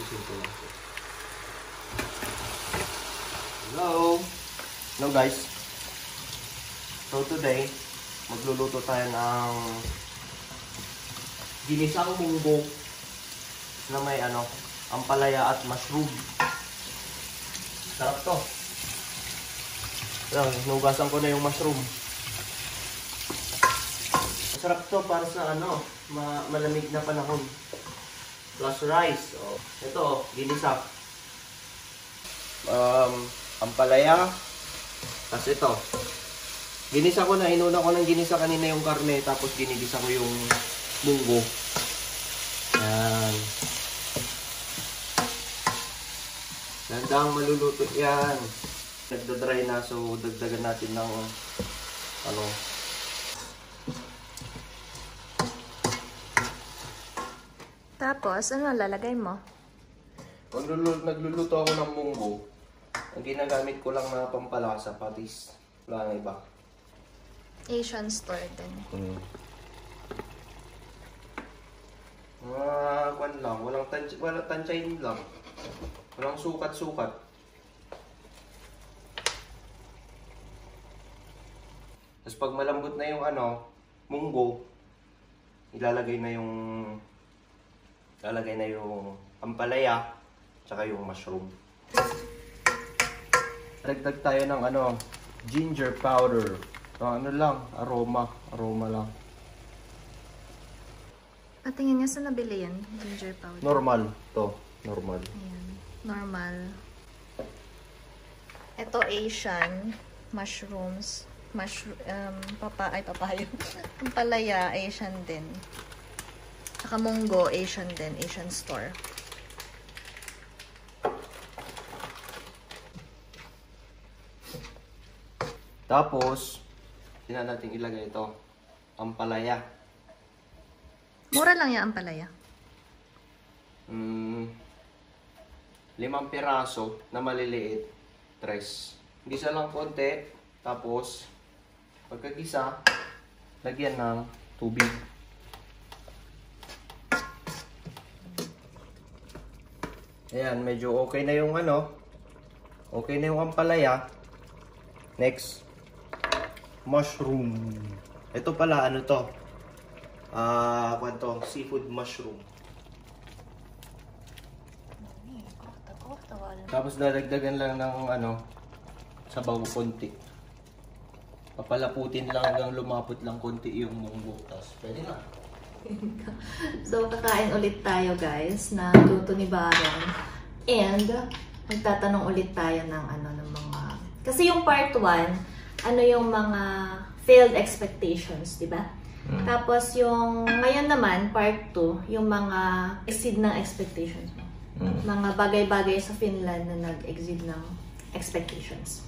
Isin ko lang. Hello! Hello guys. So today, magluluto tayo ng ginisang munggo na may ampalaya at mushroom. Sarap to. Ayan, nugasan ko na yung mushroom. Masarap to para sa malamig na panahon. Plus rice. Oh. Ito, ginisa. Ampalaya. Tapos ito. Ginisa ko na. Inuna ko ng ginisa kanina yung karne. Tapos ginigisa ko yung munggo. Yan. Gandang maluluto yan. Nagda-dry na. So, dagdagan natin ng Tapos, ano lalagay mo? Kung nagluluto ako ng munggo, ang ginagamit ko lang na pampalasa, patis. Wala na iba. Asian store din. Kwan lang. Walang tansyahin lang. Walang sukat-sukat. Tapos pag malambot na yung munggo, ilalagay na yung ampalaya tsaka yung mushroom. Dagdag tayo ng ginger powder. Aroma lang. Patingin nga sa nabili yan, ginger powder. Normal to, normal. Ayan, normal. Ito Asian mushrooms, papaya. Ampalaya Asian din. Saka munggo, Asian din. Asian store. Tapos, sina natin ilagay ito. Ampalaya. Mura lang yung ampalaya. 5 piraso na maliliit. 3. Gisa lang konti. Tapos, pagkagisa, lagyan ng tubig. Ayan, medyo okay na yung okay na yung ampalaya. Next, mushroom. Ito pala, to? Seafood mushroom. Tapos dadagdagan lang ng sabaw konti. Papalaputin lang hanggang lumapot lang konti yung munggo. Tapos pwede na. So, kakain ulit tayo guys na luto ni Baron. And, magtatanong ulit tayo ng ng mga... Kasi yung part 1, yung mga failed expectations, di ba? Tapos yung ngayon naman, part 2, yung mga exceed ng expectations mo. Mga bagay-bagay sa Finland na nag-exceed ng expectations.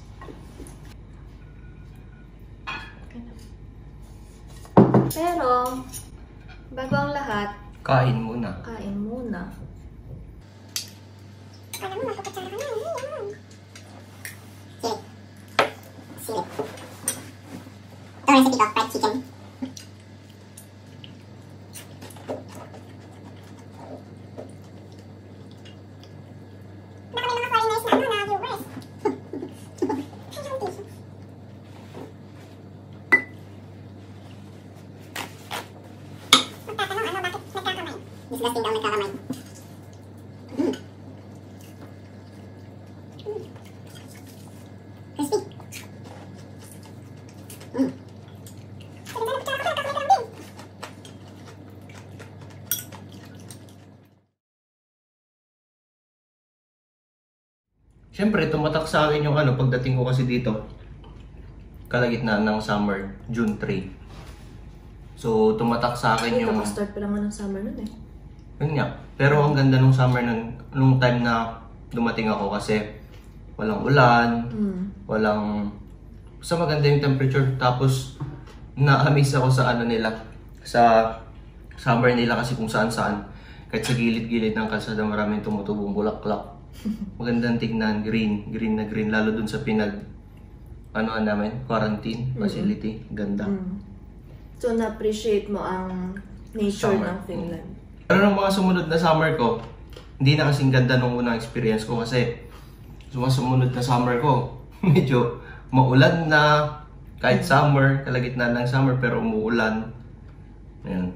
Pero, bago ang lahat, kain muna. Kain muna. Alam mo, magpapatsara ka na. Silip. Ito recipe ko, fried chicken. Baka may mga foreigners na viewers. Magtatanong, bakit nagkakamay? Disgusting daw nagkakamay. Crispy. Siyempre, tumatak sa akin yung pagdating ko kasi dito. Kalagitnaan ng summer, June 3. So, tumatak sa akin yung... Start pa naman ng summer nun eh. Yun nga. Pero ang ganda nung summer nung time na dumating ako kasi walang ulan, walang... Basta maganda yung temperature. Tapos, na-amaze ako sa nila. Sa summer nila kasi kung saan-saan. Kahit sa gilid-gilid ng kalsada maraming tumutubong bulaklak. Magandang tignan, green na green. Lalo dun sa namin, quarantine facility. Ganda. So, na-appreciate mo ang nature ng Finland. Pero nung mga sumunod na summer ko, hindi na kasing ganda nung unang experience ko kasi sumunod na summer ko, medyo maulan na, kahit summer, kalagitnaan ng summer pero umuulan. Ayan.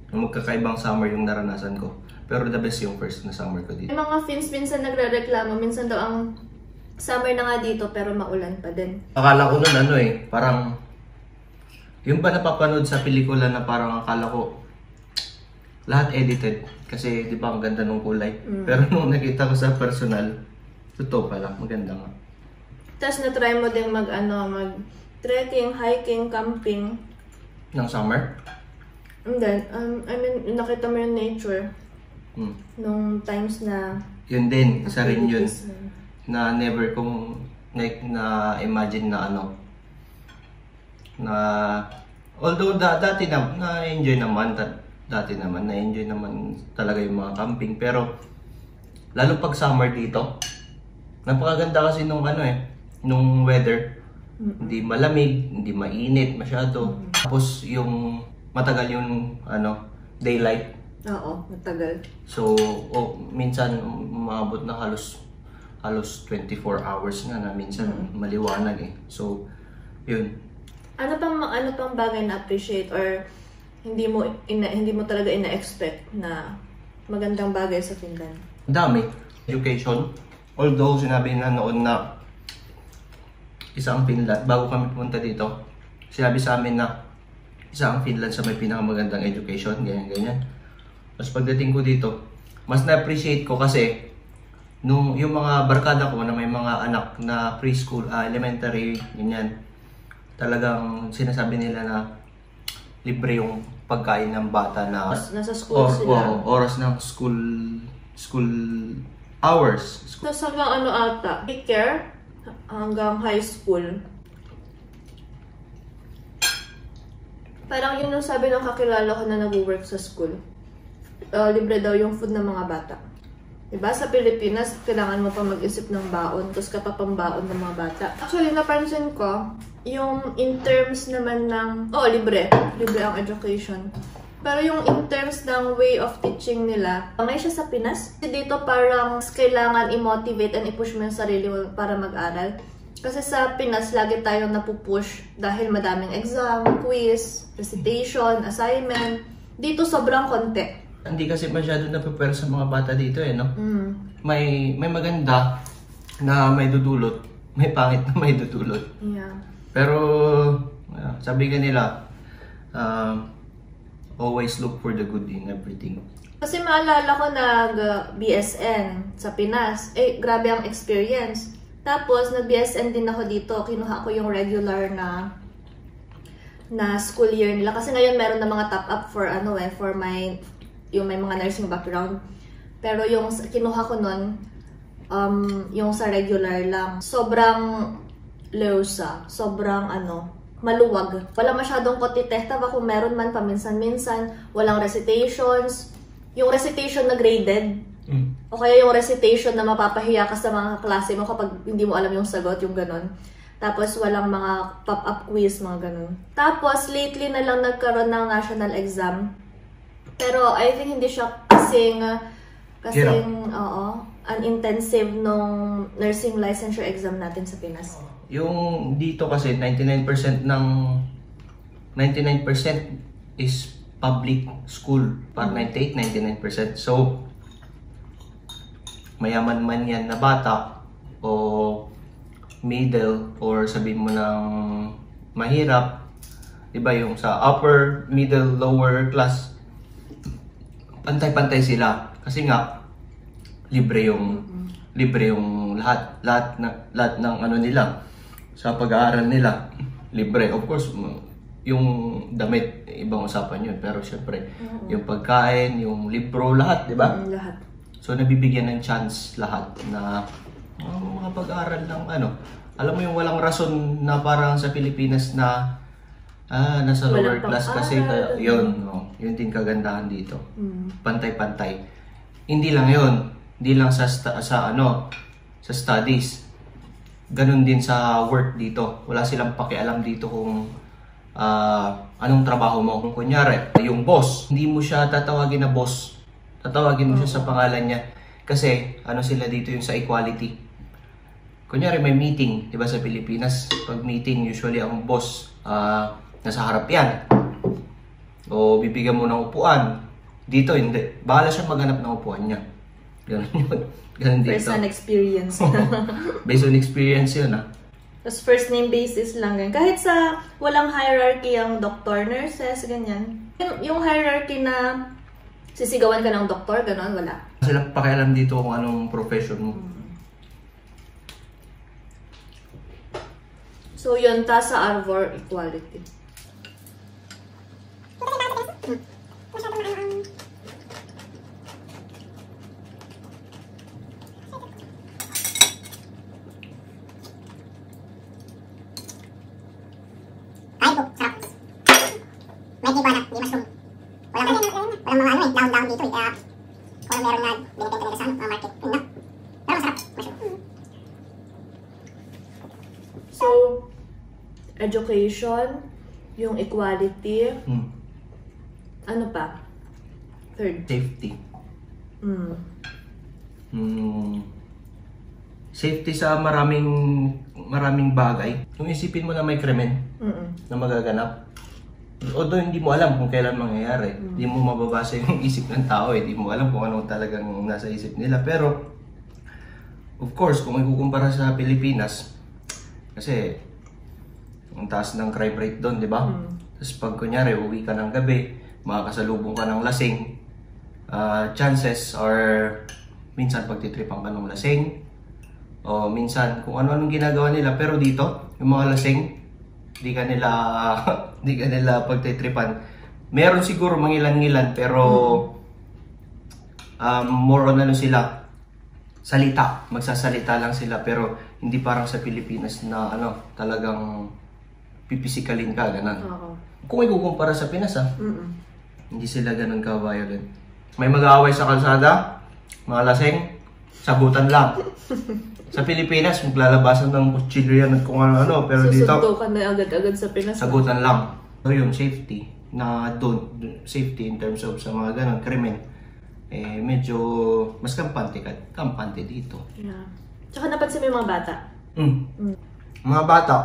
Magkakaibang summer yung naranasan ko. Pero the best yung first na summer ko dito. May mga fins minsan nagre-reklamo, minsan daw ang summer na nga dito pero maulan pa din. Akala ko nun parang yung ba napapanood sa pelikula na parang akala ko lahat edited kasi di ba ang ganda ng kulay. Pero nung nakita ko sa personal, totoo pala, maganda nga. Tapos na-try mo din mag-trekking, hiking, camping. Ng summer? And then, nakita mo yung nature. Nung times na... Yun din, isa rin yun. Na never kong na-imagine na na although dati na-enjoy naman talaga yung mga camping, pero lalo pag summer dito, napakaganda kasi nung nung weather. Hindi malamig, hindi mainit masyado. Tapos yung matagal yung daylight. Oo, matagal. So, minsan umabot na halos 24 hours na minsan maliwanag eh. So, yun. Ano pang bagay na appreciate or hindi mo talaga ina-expect na magandang bagay sa Finland? Dami. Education. Although sinabi na noon na isa ang Finland, bago kami pumunta dito, sinabi sa amin na isa ang Finland sa may pinakamagandang education, ganyan. Tapos pagdating ko dito, mas na-appreciate ko kasi nung yung mga barkada ko na may mga anak na preschool, elementary, ganyan, talagang sinasabi nila na libre yung pagkain ng bata na nasa school sila. Oras ng school hours. Tapos hanggang daycare, hanggang high school. Parang yun yung sabi ng kakilala ko na nag-work sa school. Libre daw yung food ng mga bata. Diba? Sa Pilipinas, kailangan mo pa mag-isip ng baon, tapos kapapambaon ng mga bata. Actually, napansin ko, yung in terms naman ng... libre. Libre ang education. Pero yung in terms ng way of teaching nila, may siya sa Pinas. Dito parang kailangan i-motivate and i-push mo yung sarili mo para mag-aral. Kasi sa Pinas, lagi tayong napupush dahil madaming exam, quiz, recitation, assignment. Dito sobrang konti. Hindi kasi masyado na-prepare sa mga bata dito no? May maganda na may dudulot, may pangit na may dudulot. Yeah. Pero sabi ka nila, always look for the good in everything. Kasi maalala ko nag-BSN sa Pinas. Grabe ang experience. Tapos nag-BSN din ako dito. Kinuha ko yung regular na school year nila. Kasi ngayon meron na mga top-up for yung may mga nursing background. Pero yung kinuha ko nun, yung sa regular lang. Sobrang leusa. Sobrang maluwag. Wala masyadong kotitehta ba kung meron man paminsan-minsan. Walang recitations. Yung recitation na graded. O kaya yung recitation na mapapahiya ka sa mga klase mo kapag hindi mo alam yung sagot, yung ganon. Tapos walang mga pop-up quiz, mga ganon. Tapos lately na lang nagkaroon ng national exam. Pero I think hindi siya kasing intensive nung nursing licensure exam natin sa Pinas. Yung dito kasi 99% is public school, par 98-99%. So mayaman man yan na bata o middle or sabihin mo ng mahirap, diba yung sa upper, middle, lower class, pantay-pantay sila kasi nga libre yung lahat ng nila sa pag-aaral nila, libre. Of course, yung damit ibang usapan yun, pero syempre yung pagkain, yung libro, lahat, di ba? Lahat. So nabibigyan ng chance lahat na makapag-aral ng alam mo yung walang rason na parang sa Pilipinas na nasa lower class kasi yun din kagandahan dito. Pantay-pantay. Hindi lang yun. Hindi lang sa studies. Ganun din sa work dito. Wala silang pakialam dito kung anong trabaho mo. Kung kunyari, yung boss, hindi mo siya tatawagin na boss. Tatawagin mo siya sa pangalan niya. Kasi ano sila dito yung sa equality. Kunyari may meeting, di ba sa Pilipinas, pag meeting usually ang boss nasa harap yan. O bibigyan mo ng upuan. Dito hindi. Bahala siya maghanap ng upuan niya. Ganun yun. Ganun dito. First hand experience. Based on experience yun Tapos first name basis lang yan. Kahit sa walang hierarchy ang doctor, nurses, ganyan. Yung hierarchy na sisigawan ka ng doktor, gano'n, wala. Sila pakialam dito kung anong profession mo. So yun, ta sa Arvor equality. Ay po, sarap. May iguana, di mushroom. Walang mga ano down dito kaya kung meron na binibenta nila sa mga market, yun na. Pero masarap, mushroom. So, education, yung equality, ano pa? Third. Safety. Safety sa maraming bagay. Kung isipin mo na may krimen na magaganap, although hindi mo alam kung kailan mangyayari, hindi mo mababasa yung isip ng tao, hindi mo alam kung ano talagang nasa isip nila. Pero, of course, kung ikukumpara sa Pilipinas, kasi ang taas ng crime rate doon, di ba? Tapos pag kunyari, uwi ka ng gabi, makakasalubong ka ng lasing, chances are minsan pagtitripan ka ng lasing, o minsan kung ano-anong ginagawa nila. Pero dito, yung mga lasing, di ka nila pagtitripan. Meron siguro mangilan-ngilan, pero more on ano sila, salita, magsasalita lang sila, pero hindi parang sa Pilipinas na ano, talagang pipisikalin ka, ganun. Kung ikukumpara sa Pinas hindi sila ganun ka-violent. May mag-aaway sa kalsada, mga lasing, sagutan lang. Sa Pilipinas, maglalabasan ng kutsilyo yan at kung ano-ano, pero dito, susuntukan na agad-agad sa Pinas. sagutan lang. So yung safety, na doon, safety in terms of sa mga ganun, krimen, medyo mas kampante dito. Yeah. Tsaka napansin mo yung mga bata. Mga bata,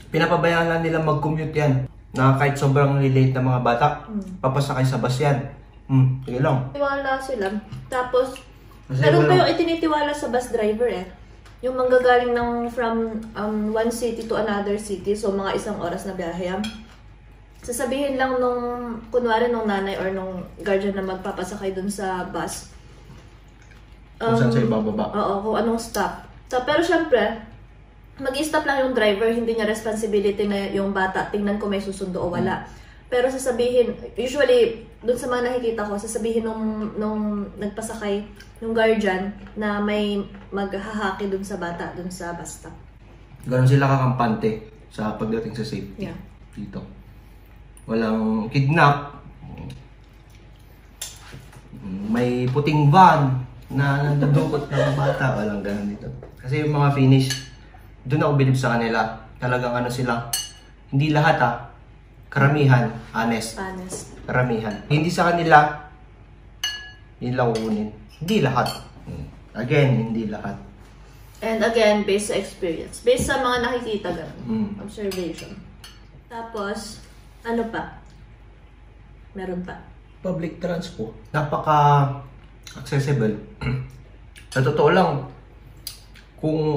pinapabayaan lang nila mag-commute yan. Na kahit sobrang late na mga bata, papasakay sa bus yan. Sige lang. Tiwala sila. Tapos, Kasi meron pa walang- yung itiniwala sa bus driver Yung manggagaling from one city to another city, so mga isang oras na biyahe. Sasabihin lang kunwari nung nanay or nung guardian na magpapasakay dun sa bus. Kung saan sa ibababa. Oo, kung anong stop. So, pero syempre, mag-i-stop lang yung driver, hindi niya responsibility na yung bata, tingnan ko may susundo o wala. Pero sasabihin, usually, dun sa mga nakikita ko, sasabihin nung nagpasakay, yung guardian, na may maghahaki dun sa bata, dun sa bus stop. Ganon sila kakampante sa pagdating sa safety. Yeah. Dito. Walang kidnap. May puting van na nandudukot ng bata. Walang ganon dito. Kasi yung mga Finnish, doon ako bilib sa kanila. Talagang ano sila, hindi lahat karamihan, honest. Karamihan. Hindi sa kanila, yun lang kukunin. Hindi lahat. Again, hindi lahat. And again, based sa experience. Based sa mga nakikita ganun. Observation. Tapos, ano pa? Meron pa. Public transport. Napaka-accessible. Sa totoo lang, kung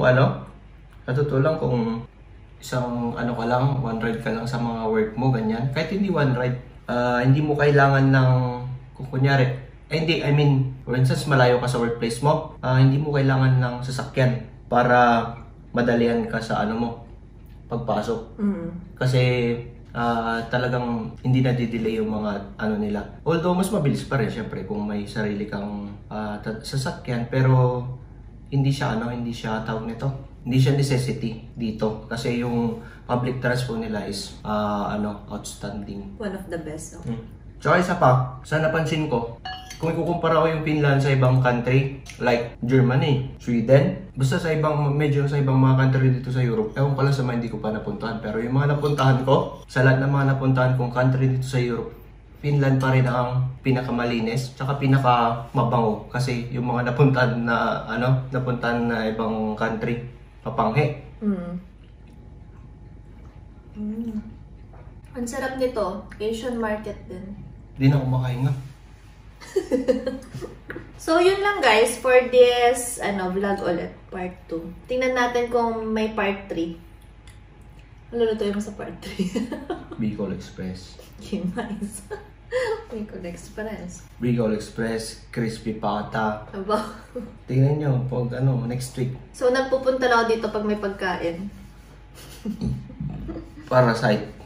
isang ka lang, one ride ka lang sa mga work mo, ganyan. Kahit hindi one ride, hindi mo kailangan ng, kung kunyari, for instance, malayo ka sa workplace mo, hindi mo kailangan ng sasakyan para madalian ka sa pagpasok. Kasi talagang hindi na-delay yung mga nila. Although mas mabilis pa rin syempre kung may sarili kang sasakyan, pero hindi siya tawag nito. Hindi siya necessity dito kasi yung public transport nila is outstanding. One of the best. Okay. Tsaka isa pa, sa napansin ko, kung ikukumpara ko yung Finland sa ibang country, like Germany, Sweden, basta medyo sa ibang mga country dito sa Europe, ewan ko lang sa mga hindi ko pa napuntahan, pero yung mga napuntahan ko, sa lahat ng mga napuntahan kong country dito sa Europe, Finland pa rin ang pinakamalinis, tsaka pinakamabango kasi yung mga napuntahan na ibang country, mapanghe. Ang sarap nito, Asian market din. Di na kumakain nga. So, yun lang guys for this vlog ulit, part 2. Tingnan natin kung may part 3. Lulutuin mo sa part 3. Bicol Express. Nice. Bicol Express. Bicol Express, crispy pata. Aba. Tingnan nyo, pag next week. So, nagpupunta lang ako dito pag may pagkain. Parasite.